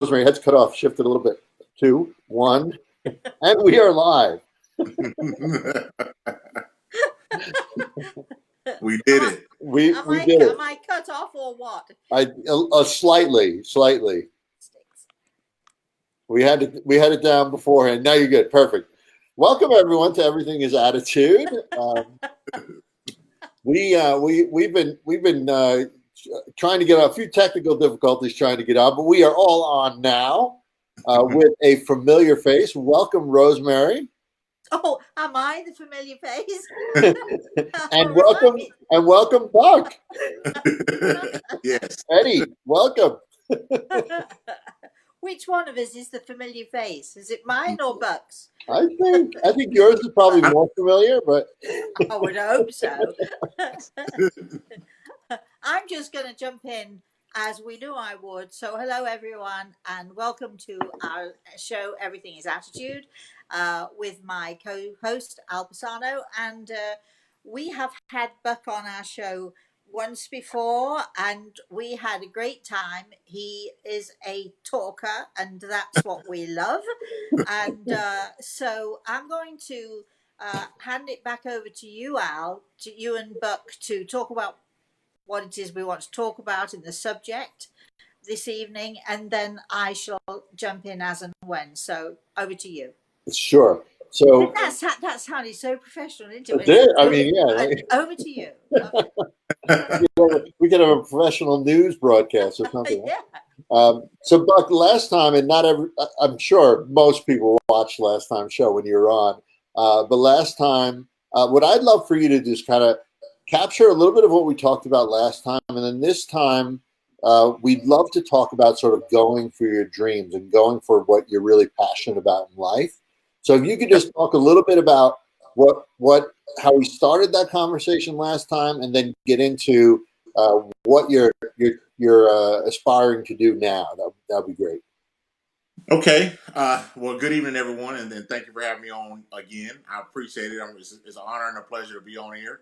Rosemary, heads cut off, shifted a little bit. 2, 1, and we are live. We did it. We did it. Am I cut off or what? Slightly. We had it down beforehand. Now you're good. Perfect. Welcome everyone to Everything Is Attitude. We've been trying to get a few technical difficulties trying to get on, but we are all on now with a familiar face. Welcome, Rosemary. Oh, am I the familiar face? and welcome, Buck. Yes, Eddie, welcome. Which one of us is the familiar face? Is it mine or Buck's? I think yours is probably more familiar, but I would hope so. I'm just going to jump in as we knew I would. So hello everyone and welcome to our show Everything Is Attitude with my co-host Al Pisano, and we have had Buck on our show once before and we had a great time. He is a talker and that's what we love, and so I'm going to hand it back over to you, Al, to you and Buck, to talk about what it is we want to talk about in the subject this evening, and then I shall jump in as and when. So over to you. Sure. So that sounded so professional, didn't it? It did. I mean, yeah. Over to you. We could have a professional news broadcast or something. Yeah. So, Buck, last time, and I'm sure most people watched last time's show when you were on, but last time, what I'd love for you to just kind of capture a little bit of what we talked about last time, and then this time, we'd love to talk about sort of going for your dreams and going for what you're really passionate about in life. So if you could just talk a little bit about how we started that conversation last time, and then get into what you're aspiring to do now, that'd be great. Okay. Well, good evening, everyone, and thank you for having me on again. I appreciate it. It's an honor and a pleasure to be on here.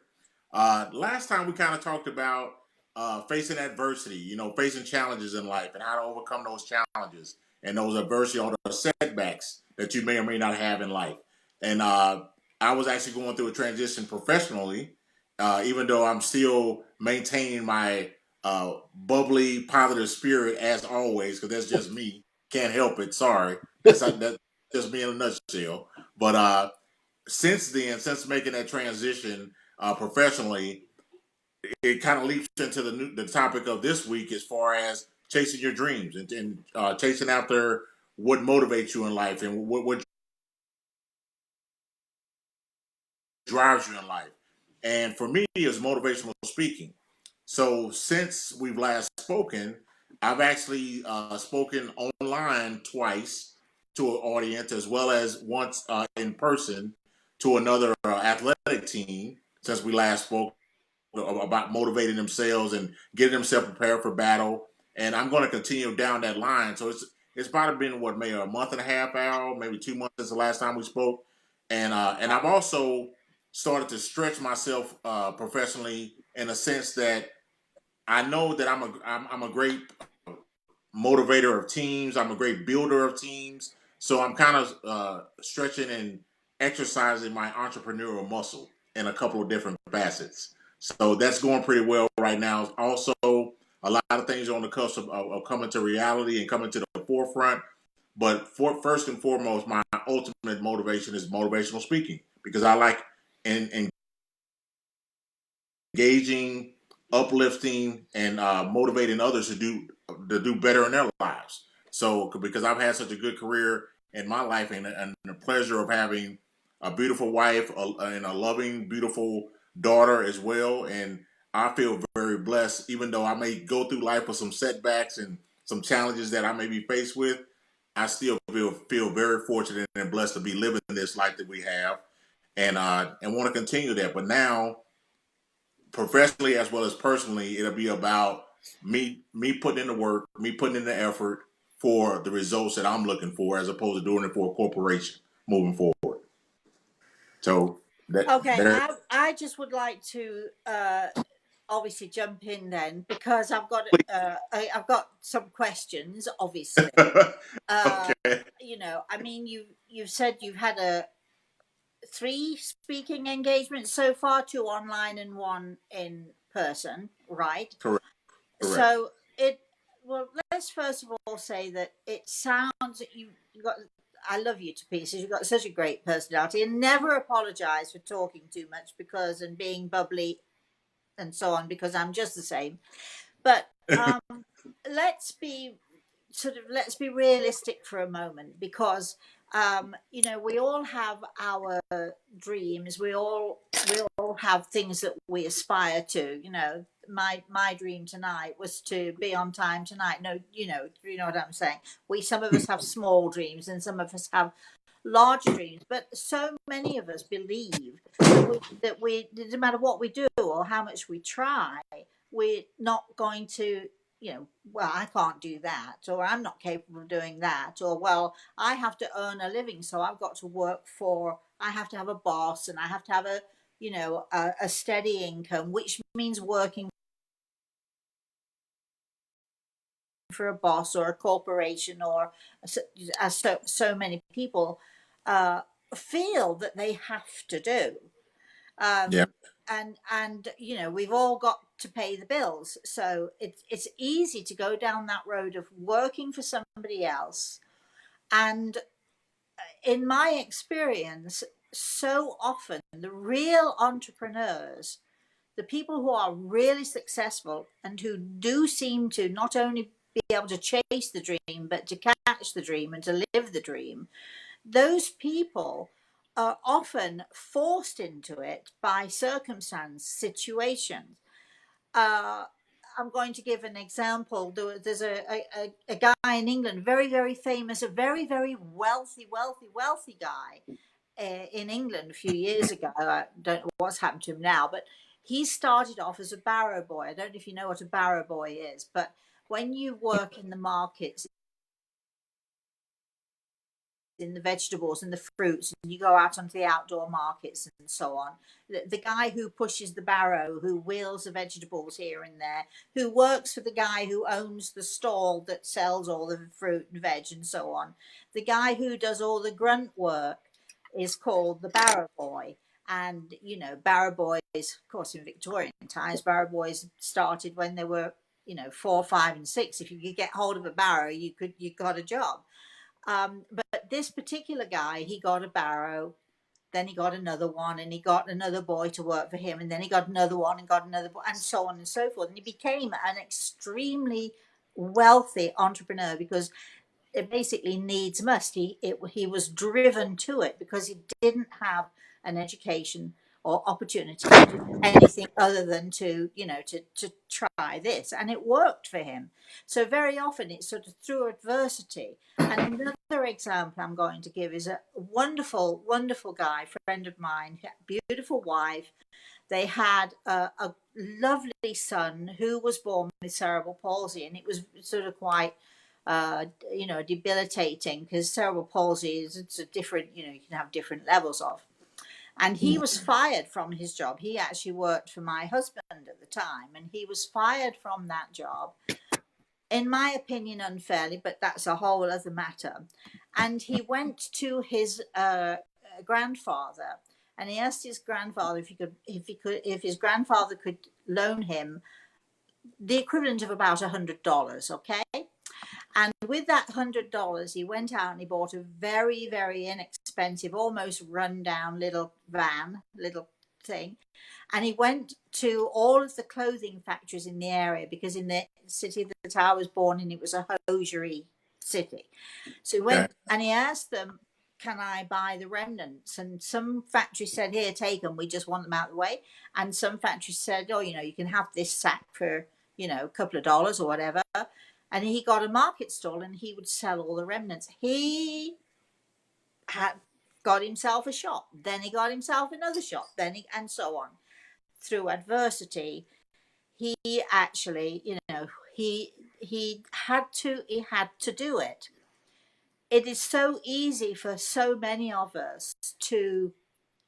Last time we kind of talked about facing adversity, facing challenges in life and how to overcome those challenges and those adversity or the setbacks that you may or may not have in life. And I was actually going through a transition professionally, even though I'm still maintaining my bubbly, positive spirit as always, because that's just me. Can't help it. Sorry. That's just me in a nutshell. But since making that transition professionally, it kind of leaps into the topic of this week as far as chasing your dreams and chasing after what motivates you in life and what drives you in life. And for me, it's motivational speaking. So since we've last spoken, I've actually spoken online twice to an audience, as well as once in person to another athletic team since we last spoke about motivating themselves and getting themselves prepared for battle. And I'm going to continue down that line. So it's about been maybe a month and a half out, maybe 2 months since the last time we spoke. And I've also started to stretch myself professionally in a sense that I know that I'm a great motivator of teams. I'm a great builder of teams. So I'm kind of stretching and exercising my entrepreneurial muscle in a couple of different facets. So that's going pretty well right now. Also, a lot of things are on the cusp of coming to reality and coming to the forefront. But first and foremost, my ultimate motivation is motivational speaking, because I like engaging, uplifting, and motivating others to do better in their lives. So because I've had such a good career in my life and the pleasure of having a beautiful wife and a loving, beautiful daughter as well, and I feel very blessed, even though I may go through life with some setbacks and some challenges that I may be faced with. I still feel very fortunate and blessed to be living this life that we have, and want to continue that. But now, professionally as well as personally, it'll be about me putting in the work, me putting in the effort for the results that I'm looking for, as opposed to doing it for a corporation moving forward. So I just would like to obviously jump in then because I've got some questions. Obviously, Okay. I mean, you've said you've had 3 speaking engagements so far, 2 online and 1 in person, right? Correct. Correct. So well, let's first of all say that it sounds that you got. I love you to pieces. You've got such a great personality, and never apologize for talking too much and being bubbly and so on, because I'm just the same. But let's be let's be realistic for a moment, because we all have our dreams. We all have things that we aspire to. My dream tonight was to be on time tonight. No, you know what I'm saying. Some of us have small dreams, and some of us have larger dreams, but so many of us believe that no matter what we do or how much we try, we're not going to, well, I can't do that, or I'm not capable of doing that, or, well, I have to earn a living, so I've got to I have to have a boss, and I have to have a steady income, which means working for a boss or a corporation, or as so many people feel that they have to do. Yeah. And we've all got to pay the bills, so it's easy to go down that road of working for somebody else. And in my experience, so often the real entrepreneurs, the people who are really successful and who do seem to not only be able to chase the dream, but to catch the dream and to live the dream, those people are often forced into it by circumstance, situations. Uh, I'm going to give an example. There's a guy in England, very, very famous, a very, very wealthy guy in England a few years ago. I don't know what's happened to him now, but he started off as a barrow boy. I don't know if you know what a barrow boy is, but when you work in the markets, in the vegetables and the fruits, and you go out onto the outdoor markets and so on. The guy who pushes the barrow, who wheels the vegetables here and there, who works for the guy who owns the stall that sells all the fruit and veg and so on. The guy who does all the grunt work is called the barrow boy. And barrow boys, of course, in Victorian times, barrow boys started when they were 4, 5, and 6. If you could get hold of a barrow, you got a job. But this particular guy, he got a barrow, then he got another one, and he got another boy to work for him, and then he got another one and got another boy, and so on and so forth. And he became an extremely wealthy entrepreneur, because it basically needs must. He was driven to it because he didn't have an education or opportunity to do anything other than to try this, and it worked for him. So very often it's sort of through adversity. And another example I'm going to give is a wonderful guy, friend of mine, beautiful wife. They had a lovely son who was born with cerebral palsy, and it was sort of quite debilitating, because cerebral palsy is, it's a different, you can have different levels of. And he was fired from his job. He actually worked for my husband at the time, and he was fired from that job, in my opinion, unfairly, but that's a whole other matter. And he went to his grandfather, and he asked his grandfather if his grandfather could loan him the equivalent of about $100. Okay. And with that $100, he went out and he bought a very, very inexpensive, almost rundown little van, little thing. And he went to all of the clothing factories in the area, because in the city that I was born in, it was a hosiery city. So he went and he asked them, can I buy the remnants? And some factories said, here, take them. We just want them out of the way. And some factories said, oh, you can have this sack for, a couple of dollars or whatever. And he got a market stall and he would sell all the remnants. He had got himself a shop. Then he got himself another shop. And so on. Through adversity, he actually, he had to do it. It is so easy for so many of us to,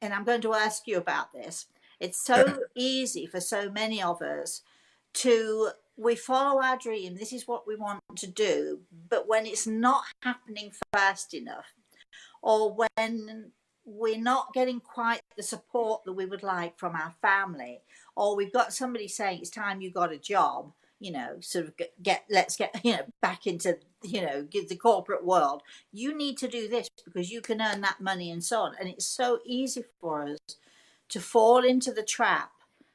and I'm going to ask you about this. It's so easy for so many of us we follow our dream. This is what we want to do. But when it's not happening fast enough, or when we're not getting quite the support that we would like from our family, or we've got somebody saying it's time you got a job, sort of let's get, back into, the corporate world. You need to do this because you can earn that money and so on. And it's so easy for us to fall into the trap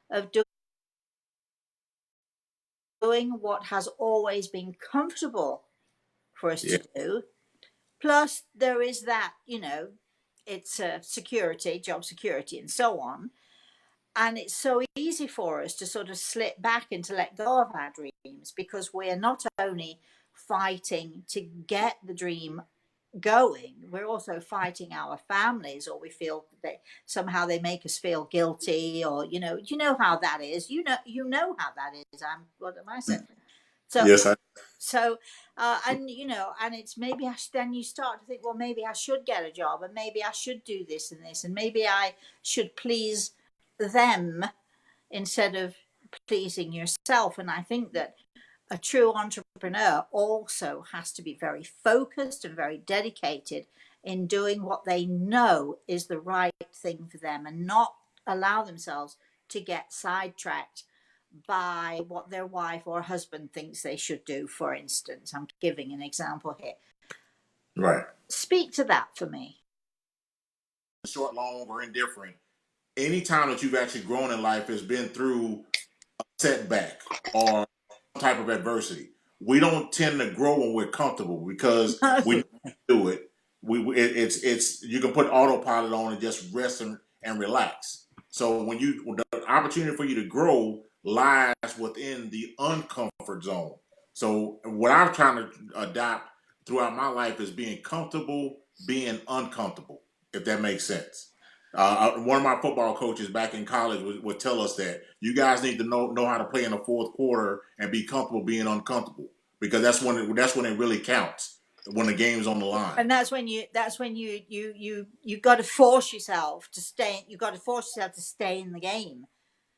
of doing what has always been comfortable for us Yeah. to do. Plus, there is that, it's security, job security, and so on. And it's so easy for us to sort of slip back and to let go of our dreams because we're not only fighting to get the dream going, we're also fighting our families, or we feel that somehow they make us feel guilty, or how that is. How that is. What am I saying? So Yes, so and it's maybe then you start to think, well, maybe I should get a job, and maybe I should do this and this, and maybe I should please them instead of pleasing yourself. And I think that a true entrepreneur also has to be very focused and very dedicated in doing what they know is the right thing for them, and not allow themselves to get sidetracked by what their wife or husband thinks they should do. For instance, I'm giving an example here. right. Speak to that for me. Short, long, or indifferent. Any time that you've actually grown in life has been through setback or some type of adversity. We don't tend to grow when we're comfortable because we do it. It's you can put autopilot on and just rest and relax. So when the opportunity for you to grow lies within the uncomfort zone. So what I'm trying to adopt throughout my life is being comfortable, being uncomfortable, if that makes sense. One of my football coaches back in college would tell us that you guys need to know how to play in the fourth quarter and be comfortable being uncomfortable, because that's when it really counts, when the game's on the line. And that's when you got to force yourself to stay. You got to force yourself to stay in the game.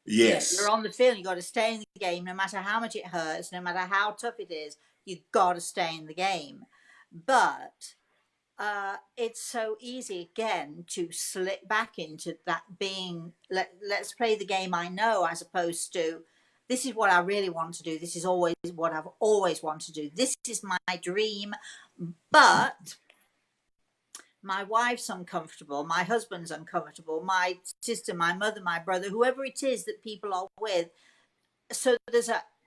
Yes. You're on the field. You got to stay in the game, no matter how much it hurts, no matter how tough it is. You got to stay in the game. But it's so easy again to slip back into that being, let's play the game I know, as opposed to, this is what I really want to do. This is always what I've always wanted to do. This is my dream. But my wife's uncomfortable, my husband's uncomfortable, my sister, my mother, my brother, whoever it is that people are with. So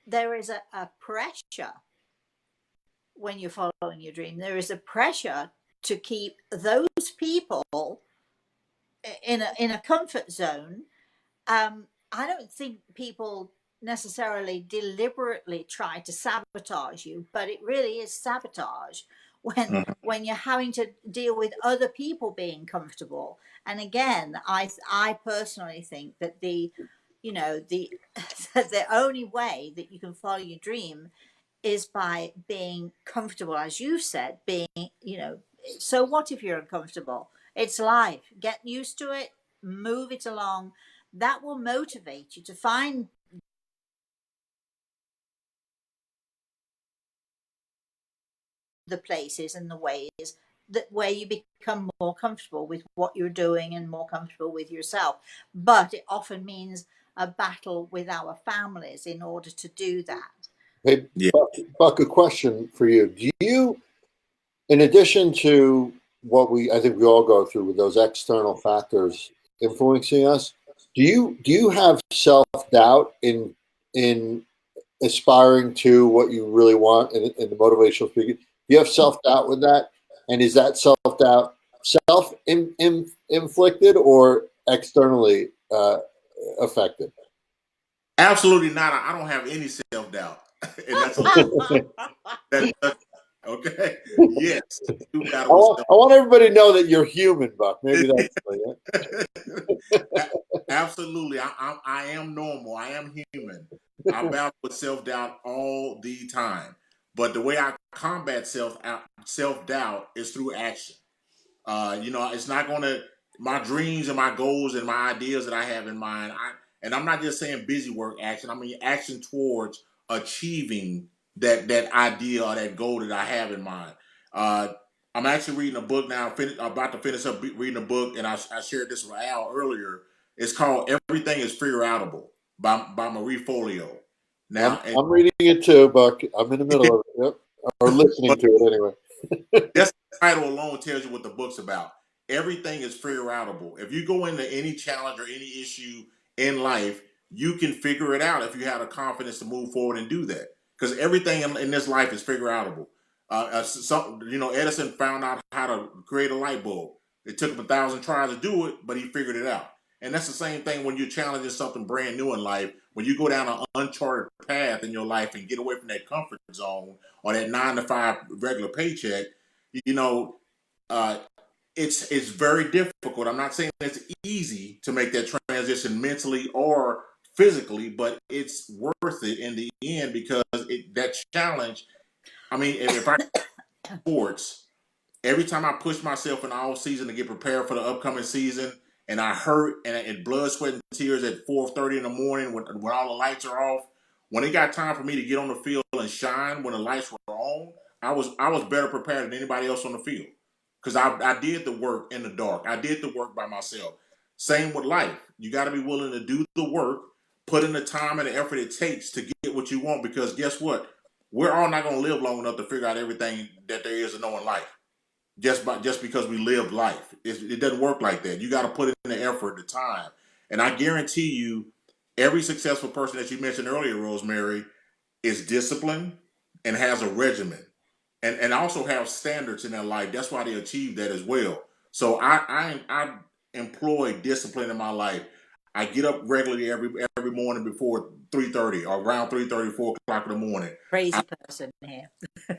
there is a pressure when you're following your dream. There is a pressure to keep those people in a comfort zone. I don't think people necessarily deliberately try to sabotage you, but it really is sabotage when you're having to deal with other people being comfortable. And again, I personally think that the the only way that you can follow your dream is by being comfortable, as you said, so what if you're uncomfortable? It's life. Get used to it, move it along. That will motivate you to find the places and the ways where you become more comfortable with what you're doing and more comfortable with yourself. But it often means a battle with our families in order to do that. Hey, Yeah. Buck, a question for you. Do you, in addition to what I think we all go through with those external factors influencing us, do you have self doubt in aspiring to what you really want in the motivational speaking? Do you have self doubt with that? And is that self doubt self inflicted or externally affected? Absolutely not. I don't have any self doubt, and that's a that's okay. Yes, you battle with I want everybody to know that you're human, Buck. Maybe that's Absolutely. I am normal. I am human. I battle with self doubt all the time. But the way I combat self doubt is through action. It's not going to. my dreams and my goals and my ideas that I have in mind. And I'm not just saying busy work action. I mean action towards achieving that idea or that goal that I have in mind. Uh, I'm actually reading a book now. About to finish up reading a book, and I shared this with Al earlier. It's called "Everything Is Figure Outable" by Marie Folio. Now, and I'm reading it too, Buck. I'm in the middle of it. Yep. Or listening but to it anyway. just the title alone tells you what the book's about. Everything is figure outable. If you go into any challenge or any issue in life, you can figure it out if you have the confidence to move forward and do that. Because everything in this life is figure outable. Edison found out how to create a light bulb. It took him 1,000 tries to do it, but he figured it out. And that's the same thing when you're challenging something brand new in life. When you go down an uncharted path in your life and get away from that comfort zone or that 9 to 5 regular paycheck, you know, uh, it's very difficult. I'm not saying it's easy to make that transition mentally or physically, but it's worth it in the end because that challenge. I mean, if I sports, every time I push myself in the off season to get prepared for the upcoming season, and I hurt and blood, sweat, and tears at 4:30 in the morning when all the lights are off. When it got time for me to get on the field and shine when the lights were on, I was better prepared than anybody else on the field because I did the work in the dark. I did the work by myself. Same with life. You got to be willing to do the work, put in the time and the effort it takes to get what you want. Because guess what? We're all not going to live long enough to figure out everything that there is to know in life just because we live life. It doesn't work like that. You got to put in the effort, the time, and I guarantee you, every successful person that you mentioned earlier, Rosemary, is disciplined and has a regimen, and also have standards in their life. That's why they achieve that as well. So I employ discipline in my life. I get up regularly every morning before 3:30 or around 3:30, 4 o'clock in the morning. Crazy person here.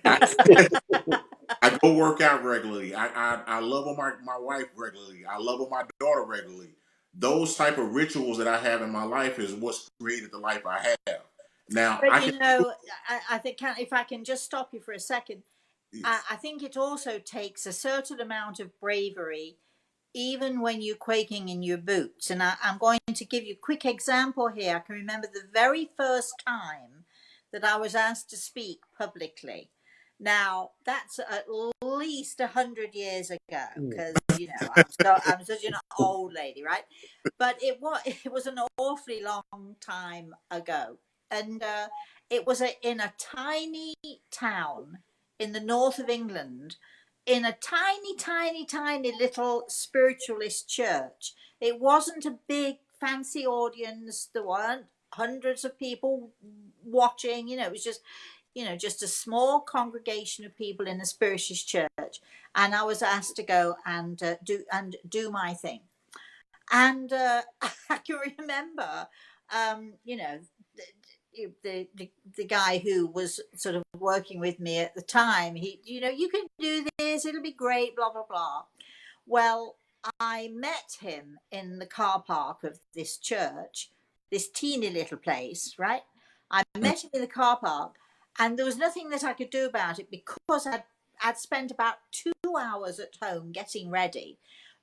I, I go work out regularly. I love on my wife regularly. I love on my daughter regularly. Those type of rituals that I have in my life is what's created the life I have. Now But I can. you know, I think if I can just stop you for a second, I think it also takes a certain amount of bravery, even when you're quaking in your boots. And I'm going to give you a quick example here. I can remember the very first time that I was asked to speak publicly. Now that's at least 100 years ago, because I'm such an old lady, right? But it was an awfully long time ago, and it was in a tiny town in the north of England, in a tiny, tiny, tiny little spiritualist church. It wasn't a big fancy audience. There weren't hundreds of people watching. It was just a small congregation of people in a spiritualist church. And I was asked to go and do my thing. And I can remember, you know, the guy who was sort of working with me at the time. You can do this, it'll be great, blah blah blah. Well, I met him in the car park of this church, this teeny little place, right? I met him in the car park, and there was nothing that I could do about it because I'd spent about 2 hours at home getting ready,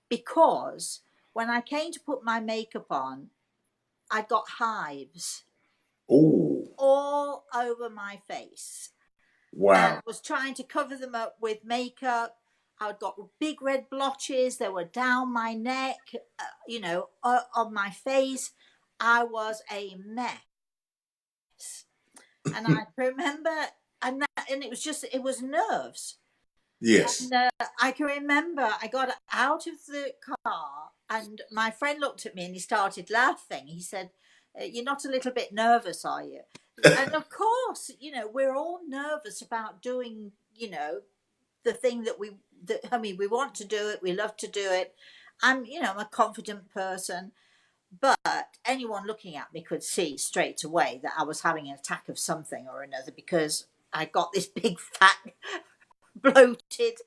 because when I came to put my makeup on, I got hives Oh, all over my face. And I wow, was trying to cover them up with makeup. I'd got big red blotches. They were down my neck, on my face. I was a mess. And I remember, and it was nerves. yes. And I can remember I got out of the car, and my friend looked at me and he started laughing. He said, "You're not a little bit nervous, are you?" And of course, we're all nervous about doing, the thing we want to do it, we love to do it. I'm a confident person, but anyone looking at me could see straight away that I was having an attack of something or another, because I got this big fat bloated,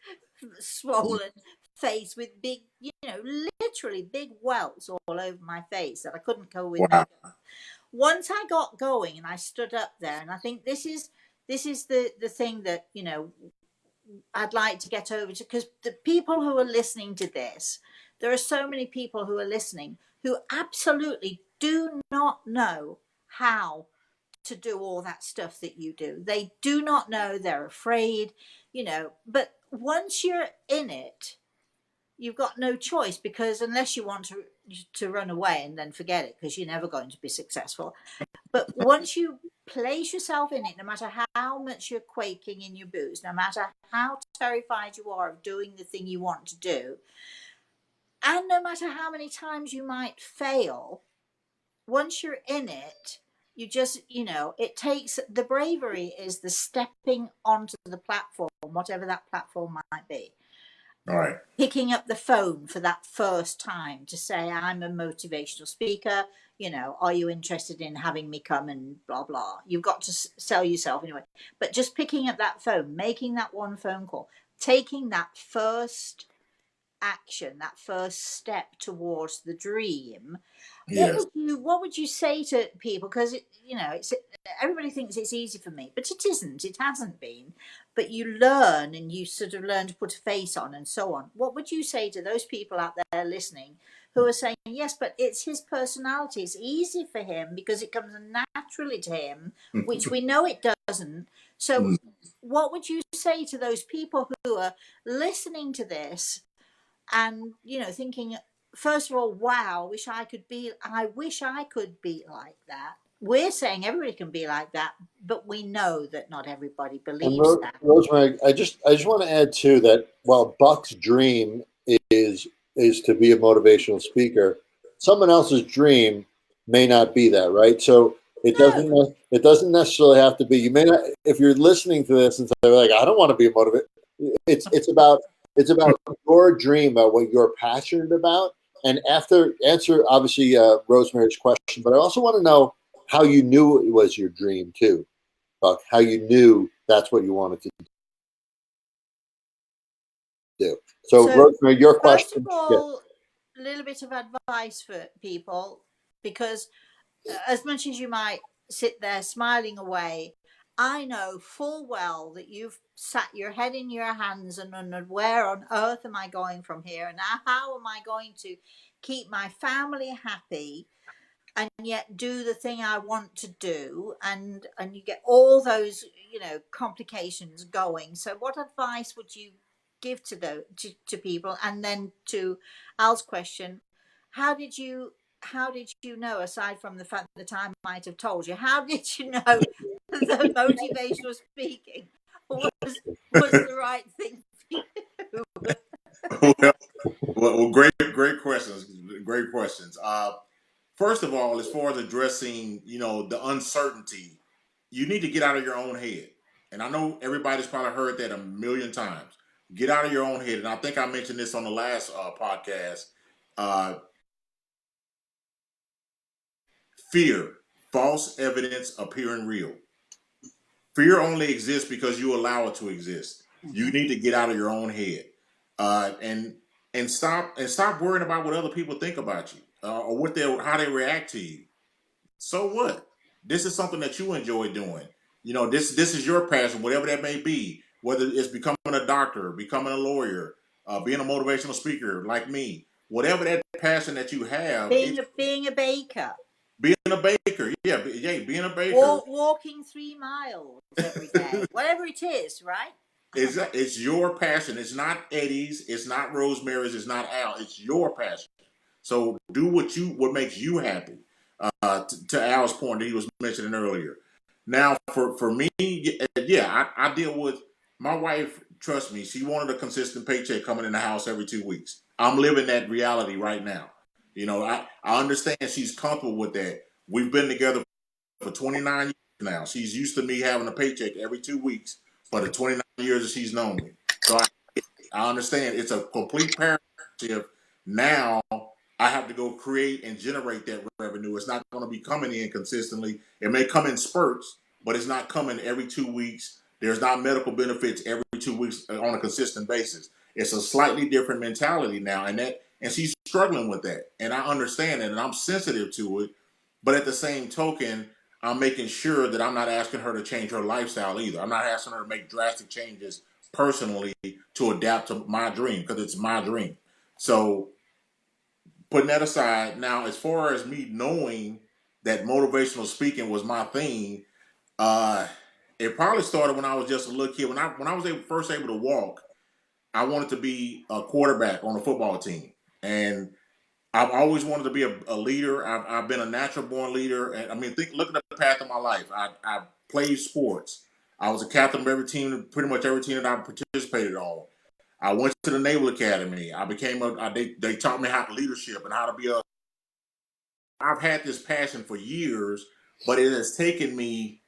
swollen face with big, literally big welts all over my face that I couldn't cover with Wow, makeup. Once I got going and I stood up there, and I think this is the thing that I'd like to get over to, because the people who are listening to this, There are so many people who are listening who absolutely do not know how to do all that stuff that you do. They do not know, they're afraid, but once you're in it, you've got no choice, because unless you want to run away and then forget it, because you're never going to be successful. But once you place yourself in it, no matter how much you're quaking in your boots, no matter how terrified you are of doing the thing you want to do, and no matter how many times you might fail, once you're in it, you just, it takes the bravery is the stepping onto the platform, whatever that platform might be. All right. Picking up the phone for that first time to say, I'm a motivational speaker. Are you interested in having me come and blah, blah. You've got to sell yourself anyway. But just picking up that phone, making that one phone call, taking that first action, that first step towards the dream. Yes. What would you say to people? Because it's everybody thinks it's easy for me, but it isn't. It hasn't been. But you learn, and you sort of learn to put a face on, and so on. What would you say to those people out there listening who are saying, yes, but it's his personality. It's easy for him because it comes naturally to him, which we know it doesn't. So what would you say to those people who are listening to this and thinking, first of all, wow, I wish I could be like that. We're saying everybody can be like that, but we know that not everybody And believes that. Rosemary, I just want to add too that while Buck's dream is to be a motivational speaker, someone else's dream may not be that, right? So it doesn't necessarily have to be. You may not, if you're listening to this and say like, I don't want to be a motivator. It's about your dream, about what you're passionate about. And answer obviously Rosemary's question, but I also want to know how you knew it was your dream too, Buck. How you knew that's what you wanted to do. So Rosemary, your question. First of all, a little bit of advice for people, because as much as you might sit there smiling away, I know full well that you've sat your head in your hands and wondered, where on earth am I going from here? And how am I going to keep my family happy and yet do the thing I want to do? And you get all those, complications going. So what advice would you give to people? And then to Al's question, how did you know, aside from the fact that I might have told you, how did you know the motivational speaking was the right thing for you? well, great questions. Great questions. First of all, as far as addressing, the uncertainty, you need to get out of your own head. And I know everybody's probably heard that a million times. Get out of your own head. And I think I mentioned this on the last podcast. Uh, Fear, false evidence appearing real. Fear only exists because you allow it to exist. You need to get out of your own head, and stop worrying about what other people think about you, or how they react to you. So what? This is something that you enjoy doing. This is your passion, whatever that may be. Whether it's becoming a doctor, becoming a lawyer, being a motivational speaker like me, whatever that passion that you have, being a baker. Being a baker, being a baker. Walking 3 miles every day, whatever it is, right? It's your passion. It's not Eddie's. It's not Rosemary's. It's not Al. It's your passion. So do what makes you happy. To Al's point that he was mentioning earlier. Now, for me, I deal with my wife. Trust me, she wanted a consistent paycheck coming in the house every 2 weeks. I'm living that reality right now. I understand she's comfortable with that. We've been together for 29 years now. She's used to me having a paycheck every 2 weeks for the 29 years that she's known me. So I understand it's a complete paradigm shift. Now I have to go create and generate that revenue. It's not going to be coming in consistently. It may come in spurts, but it's not coming every 2 weeks. There's not medical benefits every 2 weeks on a consistent basis. It's a slightly different mentality now, and she's struggling with that. And I understand it, and I'm sensitive to it. But at the same token, I'm making sure that I'm not asking her to change her lifestyle either. I'm not asking her to make drastic changes personally to adapt to my dream, because it's my dream. So putting that aside, now as far as me knowing that motivational speaking was my thing, uh, it probably started when I was just a little kid. When I was first able to walk, I wanted to be a quarterback on a football team, and I've always wanted to be a leader. I've been a natural born leader, and I mean, look at the path of my life. I played sports. I was a captain of every team, pretty much every team that I participated on. I went to the Naval Academy. I became they taught me how to leadership and how to be a. I've had this passion for years, but it has taken me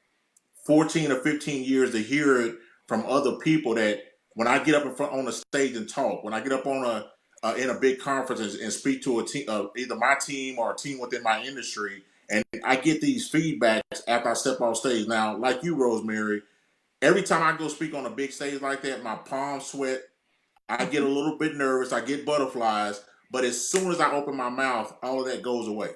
14 or 15 years to hear it from other people that when I get up in front on the stage and talk, when I get up on a in a big conference and speak to a team, either my team or a team within my industry, and I get these feedbacks after I step off stage. Now, like you, Rosemary, every time I go speak on a big stage like that, my palms sweat. I get a little bit nervous. I get butterflies. But as soon as I open my mouth, all of that goes away.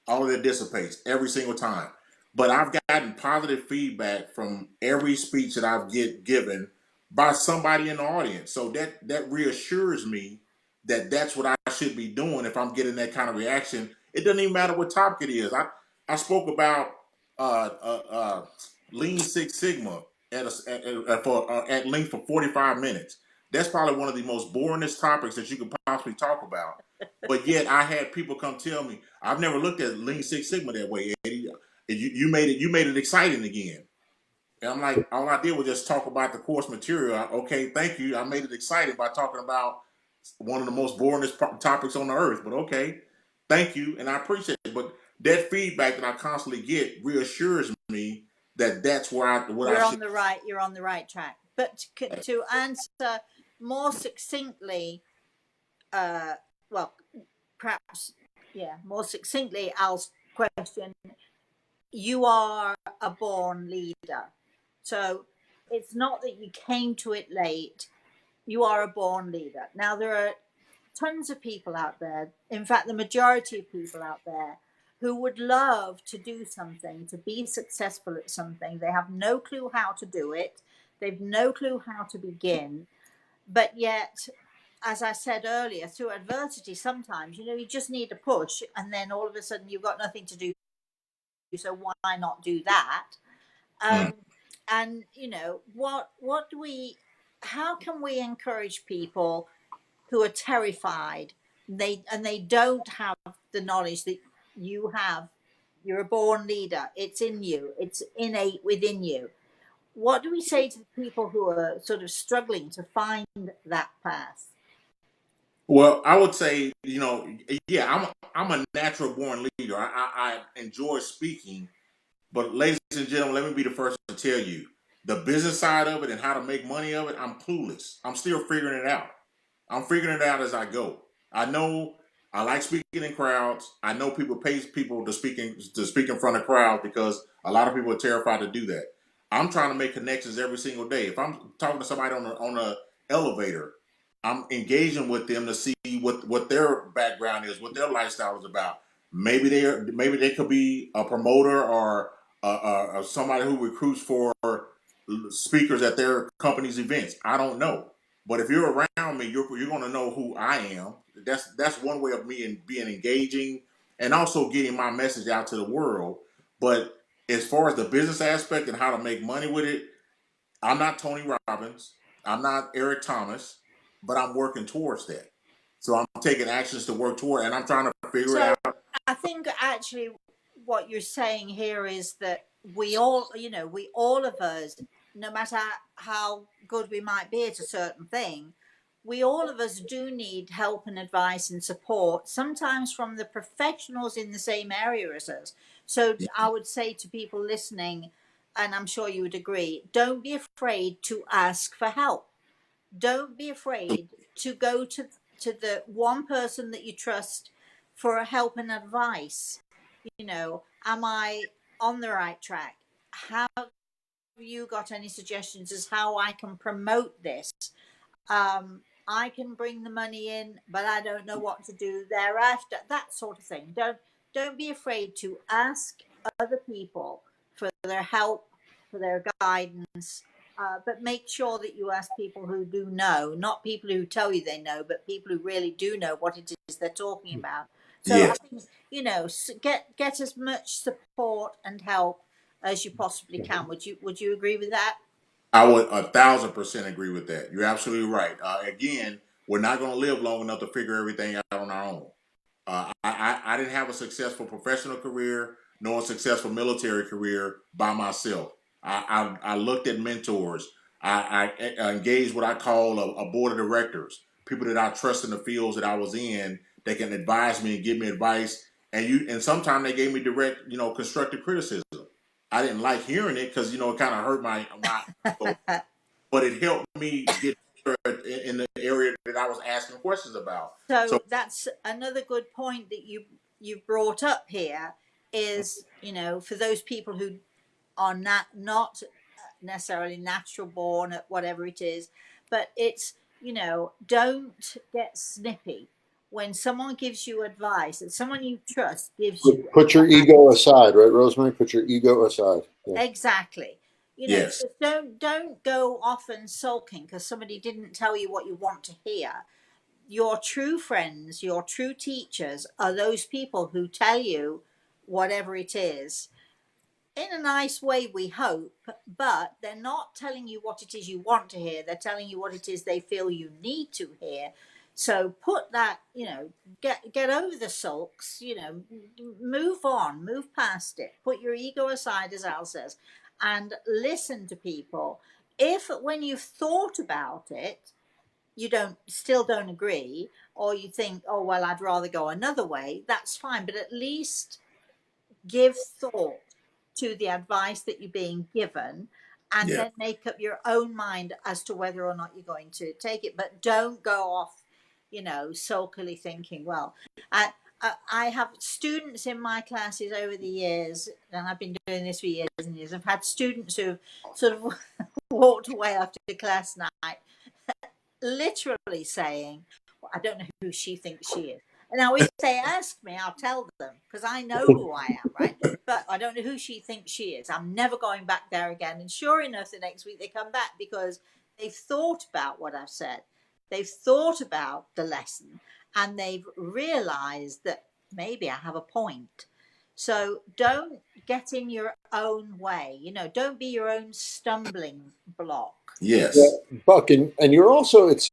All of that dissipates every single time. But I've gotten positive feedback from every speech that I've given by somebody in the audience. So that reassures me that that's what I should be doing if I'm getting that kind of reaction. It doesn't even matter what topic it is. I spoke about uh, uh, uh, Lean Six Sigma at length for 45 minutes. That's probably one of the most boringest topics that you could possibly talk about. But yet I had people come tell me, I've never looked at Lean Six Sigma that way, Eddie. You made it exciting again. And I'm like, all I did was just talk about the course material. Okay, thank you. I made it exciting by talking about one of the most boringest topics on the earth. But okay, thank you, and I appreciate it. But that feedback that I constantly get reassures me that that's where I should. You're on the right track. But to answer more succinctly, well, perhaps, yeah, more succinctly, Al's question, you are a born leader. So it's not that you came to it late, you are a born leader. Now, there are tons of people out there, in fact, the majority of people out there, who would love to do something, to be successful at something. They have no clue how to do it, they've no clue how to begin, but yet, as I said earlier, through adversity, sometimes, you just need a push, and then all of a sudden you've got nothing to do. So why not do that? Mm. And what do we? How can we encourage people who are terrified? They don't have the knowledge that you have. You're a born leader. It's in you. It's innate within you. What do we say to the people who are sort of struggling to find that path? Well, I would say, yeah, I'm a natural born leader. I enjoy speaking, but ladies and gentlemen, let me be the first to tell you the business side of it and how to make money of it. I'm clueless. I'm still figuring it out. I'm figuring it out as I go. I know I like speaking in crowds. I know people pay people to speak in front of crowds because a lot of people are terrified to do that. I'm trying to make connections every single day. If I'm talking to somebody on a elevator, I'm engaging with them to see what their background is, what their lifestyle is about. Maybe they could be a promoter or somebody who recruits for speakers at their company's events. I don't know, but if you're around me, you're going to know who I am. That's one way of me and being engaging and also getting my message out to the world. But as far as the business aspect and how to make money with it, I'm not Tony Robbins. I'm not Eric Thomas, but I'm working towards that. So I'm taking actions to work toward, and I'm trying to figure it So out. I think actually what you're saying here is that we all of us, no matter how good we might be at a certain thing, we all of us do need help and advice and support, sometimes from the professionals in the same area as us. So I would say to people listening, and I'm sure you would agree, don't be afraid to ask for help. Don't be afraid to go to the one person that you trust for help and advice. Am I on the right track? Have you got any suggestions as how I can promote this? I can bring the money in, but I don't know what to do thereafter. That sort of thing. Don't be afraid to ask other people for their help, for their guidance. But make sure that you ask people who do know, not people who tell you they know, but people who really do know what it is they're talking about. So I Yes, think, get as much support and help as you possibly can. Would you agree with that? I would 1,000% agree with that. You're absolutely right. Again, we're not going to live long enough to figure everything out on our own. I didn't have a successful professional career nor a successful military career by myself. I looked at mentors. I engaged what I call a board of directors, people that I trust in the fields that I was in that can advise me and give me advice. And sometimes they gave me direct, constructive criticism. I didn't like hearing it because it kind of hurt my ego, but it helped me get better in the area that I was asking questions about. So So that's another good point that you've brought up here is, for those people who are not necessarily natural born at whatever it is, but it's, don't get snippy when someone gives you advice, and someone you trust gives you Put your advice. ego aside, right, Rosemary? Put your ego aside. Yeah. Exactly. yes, Just don't go off and sulking because somebody didn't tell you what you want to hear. Your true friends, your true teachers are those people who tell you whatever it is in a nice way, we hope, but they're not telling you what it is you want to hear. They're telling you what it is they feel you need to hear. So put that, get over the sulks, move on, move past it, put your ego aside, as Al says, and listen to people. If when you've thought about it, you still don't agree, or you think, oh well, I'd rather go another way, that's fine, but at least give thought to the advice that you're being given, and yeah, then make up your own mind as to whether or not you're going to take it. But don't go off, sulkily thinking, well, I have students in my classes over the years, and I've been doing this for years and years. I've had students who've sort of walked away after class night literally saying, well, I don't know who she thinks she is. And now, if they ask me, I'll tell them because I know who I am, right? But I don't know who she thinks she is. I'm never going back there again. And sure enough, the next week they come back because they've thought about what I've said. They've thought about the lesson and they've realized that maybe I have a point. So don't get in your own way. Don't be your own stumbling block. Yeah, yes, Buck, and you're also, it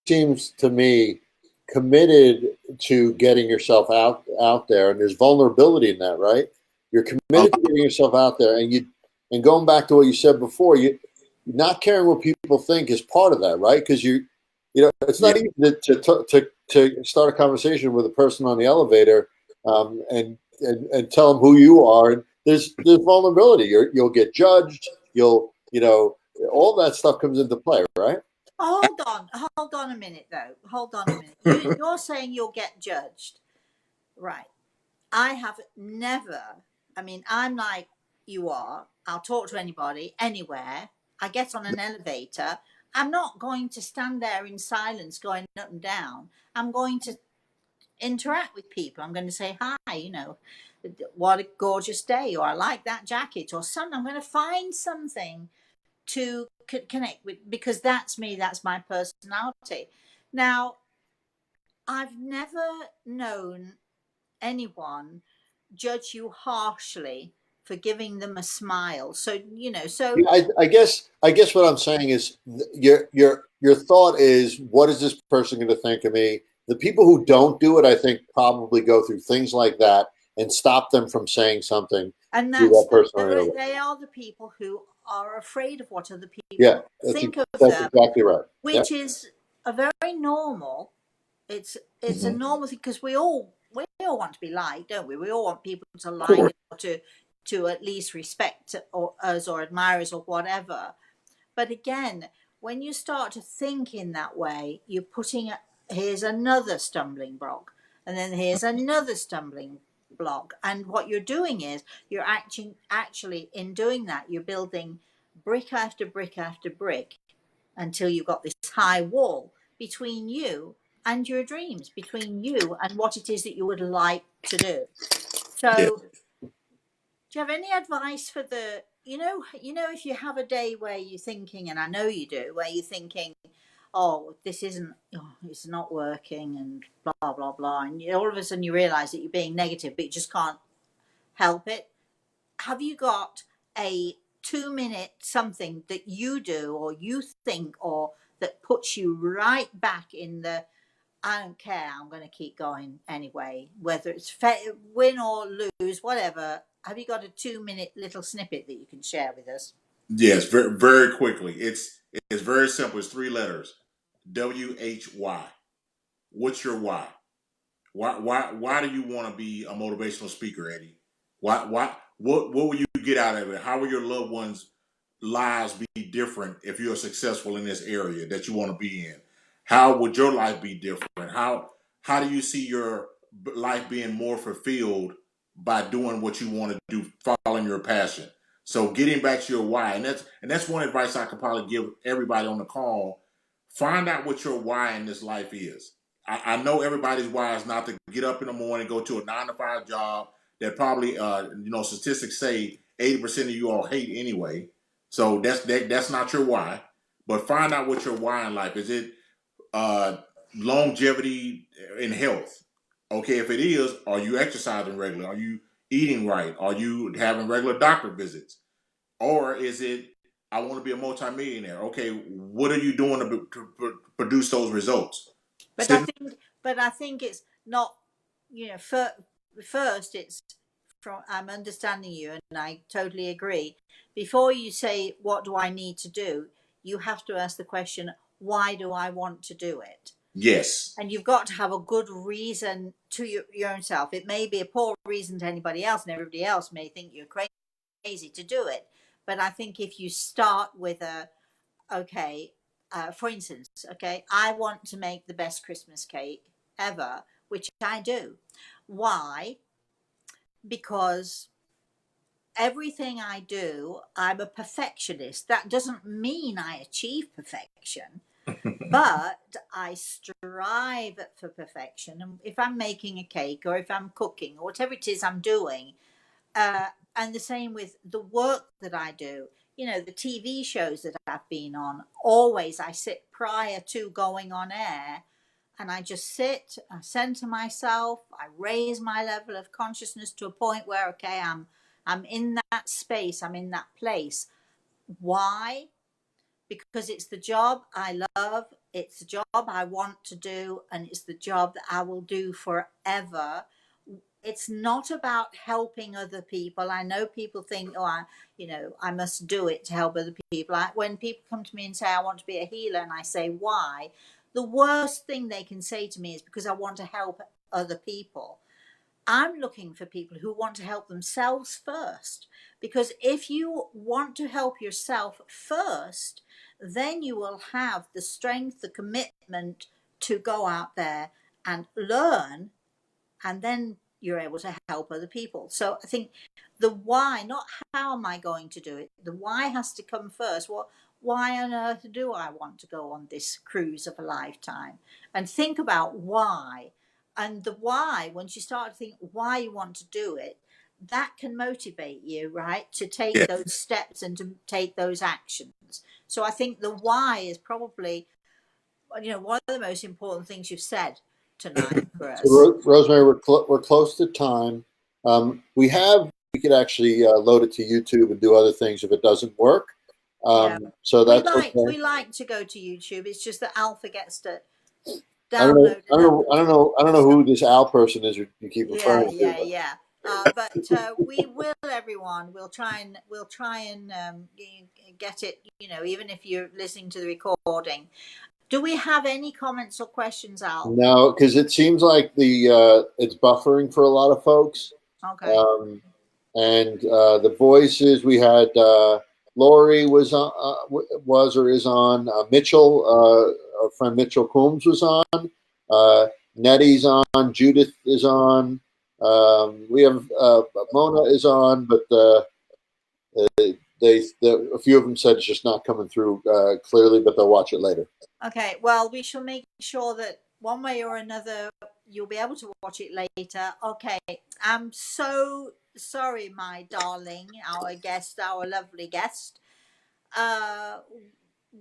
seems to me, committed to getting yourself out there, and there's vulnerability in that, right? You're a committed to getting yourself out there, and going back to what you said before, you not caring what people think is part of that, right? Because it's yeah, not easy to start a conversation with a person on the elevator, and tell them who you are. And there's vulnerability. You'll get judged. All that stuff comes into play, right? Hold on a minute though. Hold on a minute. You're saying you'll get judged, right? I have never. I mean, I'm like you are. I'll talk to anybody, anywhere. I get on an elevator. I'm not going to stand there in silence, going up and down. I'm going to interact with people. I'm going to say hi. What a gorgeous day, or I like that jacket, or something. I'm going to find something to connect with because that's me, that's my personality. Now, I've never known anyone judge you harshly for giving them a smile. So, Yeah, I guess what I'm saying is your thought is, what is this person going to think of me? The people who don't do it, I think, probably go through things like that and stop them from saying something and to that person on the other. they are the people who are afraid of what other Yeah, people think of that's them, exactly right. Yeah. which is a very normal. It's a mhm, normal thing because we all want to be liked, don't we? We all want people to like us or to at least respect us or admire us or whatever. But again, when you start to think in that way, you're putting here's another stumbling block, and then here's another stumbling block. And what you're doing is you're actually in doing that, you're building brick after brick after brick until you've got this high wall between you and your dreams, between you and what it is that you would like to do. yeah. So, do you have any advice for the if you have a day where you're thinking, and I know you do, where you're thinking, oh, it's not working, and blah blah blah, and all of a sudden you realize that you're being negative, but you just can't help it. Have you got a 2 minute something that you do or you think, or that puts you right back in the, I don't care, I'm going to keep going anyway, whether it's win or lose, whatever? Have you got a 2 minute little snippet that you can share with us? Yes, very very quickly. It's very simple. It's 3 letters. WHY. What's your why? Why do you want to be a motivational speaker, Eddie? What will you get out of it? How will your loved ones' lives be different if you're successful in this area that you want to be in? How would your life be different? How do you see your life being more fulfilled by doing what you want to do, following your passion? So getting back to your why, and that's one advice I could probably give everybody on the call. Find out what your why in this life is. I know everybody's why is not to get up in the morning, go to a 9 to 5 job that probably, statistics say 80% of you all hate anyway. So that's not your why. But find out what your why in life is. It uh, longevity in health? Okay, if it is, are you exercising regularly? Are you eating right? Are you having regular doctor visits? Or is it, I want to be a multimillionaire? Okay, what are you doing to produce those results? But I think it's not, first it's from, I'm understanding you and I totally agree. Before you say, what do I need to do? You have to ask the question, why do I want to do it? Yes. And you've got to have a good reason to your own self. It may be a poor reason to anybody else, and everybody else may think you're crazy to do it. But I think if you start with for instance, I want to make the best Christmas cake ever, which I do. Why? Because everything I do, I'm a perfectionist. That doesn't mean I achieve perfection, but I strive for perfection. And if I'm making a cake or if I'm cooking or whatever it is I'm doing, and the same with the work that I do, the TV shows that I've been on, always I sit prior to going on air and I just sit, I center myself, I raise my level of consciousness to a point where, okay, I'm in that space, I'm in that place. Why? Because it's the job I love, it's the job I want to do, and it's the job that I will do forever. It's not about helping other people. I know people think, I must do it to help other people. When people come to me and say, I want to be a healer, and I say, why? The worst thing they can say to me is because I want to help other people. I'm looking for people who want to help themselves first. Because if you want to help yourself first, then you will have the strength, the commitment to go out there and learn, and then you're able to help other people. So I think the why, not how am I going to do it, the why has to come first. Why on earth do I want to go on this cruise of a lifetime? And think about why. And the why, once you start to think why you want to do it, that can motivate you, right, to take Yeah. those steps and to take those actions. So I think the why is probably, one of the most important things you've said tonight for us. So, Rosemary, we're close to time. We could actually load it to YouTube and do other things if it doesn't work. Yeah. So that's We okay. like to go to YouTube. It's just that Al forgets to I don't know. download it up. I don't know who this Al person is you keep Yeah, referring to. yeah, yeah. But we will, everyone. We'll try and get it. Even if you're listening to the recording. Do we have any comments or questions, Al? No, because it seems like it's buffering for a lot of folks. Okay. And the voices we had, Lori was on, was or is on. Mitchell, our friend Mitchell Coombs was on. Nettie's on. Judith is on. We have Mona is on, but a few of them said it's just not coming through clearly, but they'll watch it later. Okay. Well, we shall make sure that one way or another you'll be able to watch it later. Okay. I'm so sorry, my darling, our guest, our lovely guest. Uh,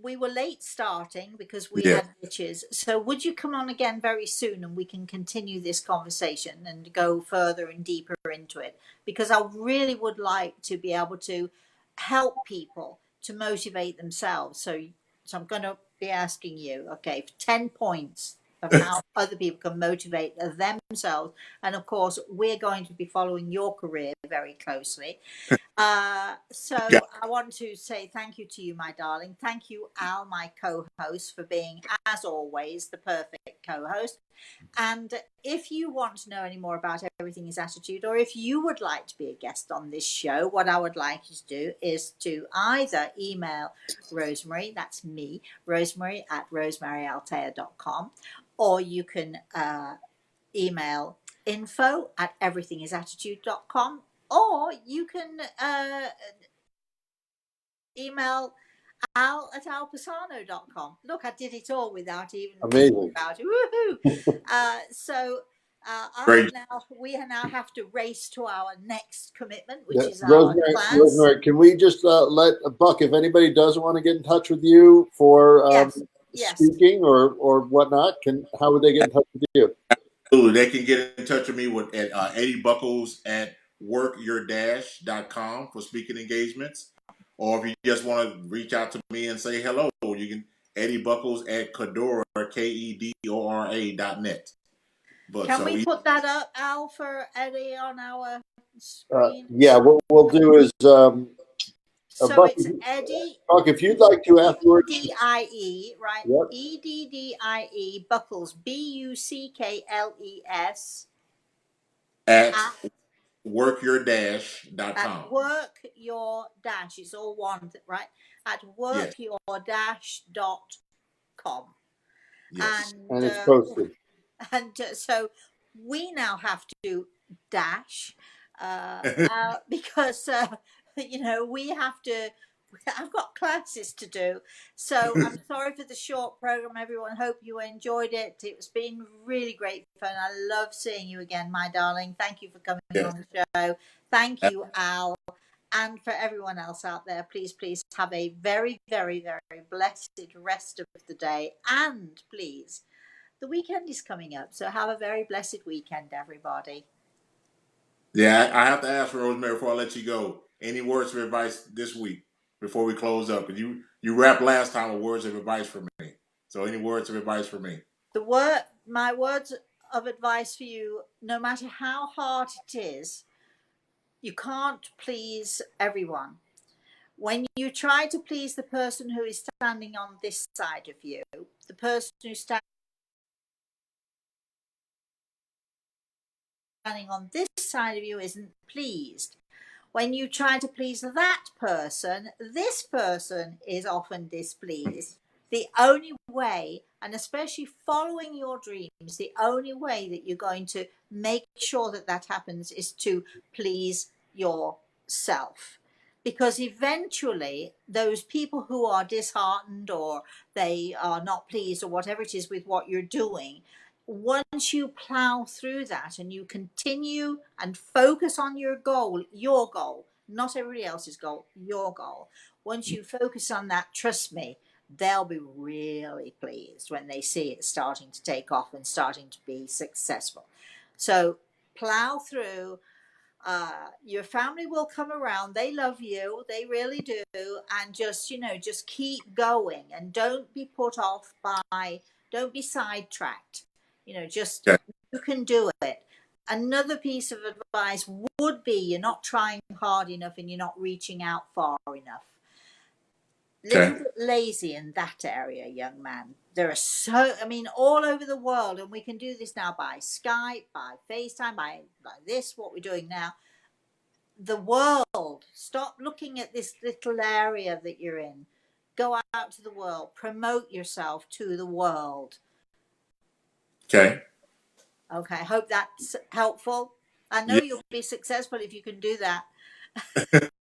we were late starting because we Yeah. had glitches. So would you come on again very soon and we can continue this conversation and go further and deeper into it? Because I really would like to be able to help people to motivate themselves. So I'm going to be asking you, okay, 10 points of how other people can motivate themselves. And of course, we're going to be following your career very closely. Yeah. So I want to say thank you to you, my darling. Thank you, Al, my co-host, for being, as always, the perfect co-host. And if you want to know any more about Everything is Attitude, or if you would like to be a guest on this show, what I would like you to do is to either email Rosemary, that's me, Rosemary at rosemaryaltea.com, or you can email info at everythingisattitude.com, or you can email al at alpasano.com. Look, I did it all without even thinking Amazing. about it. Woohoo! Great. We now have to race to our next commitment, which Yeah, is our class. Rosemary, can we just let Buck, if anybody does want to get in touch with you for Yes, yes. speaking or whatnot, how would they get in touch with you? Absolutely. They can get in touch with me at Eddie Buckles at workyourdash.com for speaking engagements. Or if you just want to reach out to me and say hello, you can Eddie Buckles at Kedora, KEDORA.net. But Can so we put that up, Al, for Eddie on our screen? Yeah, what we'll do is So Buck, it's Eddie, Buck, if you'd like to afterwards. Eddie, right? Yep. Eddie Buckles, Buckles, at at workyourdash.com. work your dash. It's all one, right? At Yes. workyourdash.com. Yes. And And it's posted. so we now have to dash because we have to. I've got classes to do, so I'm sorry for the short program, everyone. Hope you enjoyed it. It's been really great fun. I love seeing you again, my darling. Thank you for coming Yes. on the show. Thank you, Al. And for everyone else out there, please have a very, very, very blessed rest of the day. And please, the weekend is coming up, so have a very blessed weekend, everybody. Yeah, I have to ask for Rosemary before I let you go. Any words of advice this week before we close up? And you rapped last time with words of advice for me. So any words of advice for me? My words of advice for you: no matter how hard it is, you can't please everyone. When you try to please the person who is standing on this side of you, the person who's standing on this side of you isn't pleased. When you try to please that person, this person is often displeased. The only way, and especially following your dreams, the only way that you're going to make sure that that happens is to please yourself. Because eventually, those people who are disheartened or they are not pleased or whatever it is with what you're doing, once you plow through that and you continue and focus on your goal, not everybody else's goal, your goal, once you focus on that, trust me, they'll be really pleased when they see it starting to take off and starting to be successful. So plow through. Your family will come around. They love you. They really do. And just keep going and don't be put off don't be sidetracked. Just Okay. you can do it. Another piece of advice would be you're not trying hard enough and you're not reaching out far enough. Little Okay. bit lazy in that area, young man. There are all over the world, and we can do this now by Skype, by FaceTime, by this, what we're doing now. The world. Stop looking at this little area that you're in. Go out to the world. Promote yourself to the world. Okay. Okay, I hope that's helpful. I know Yeah. you'll be successful if you can do that.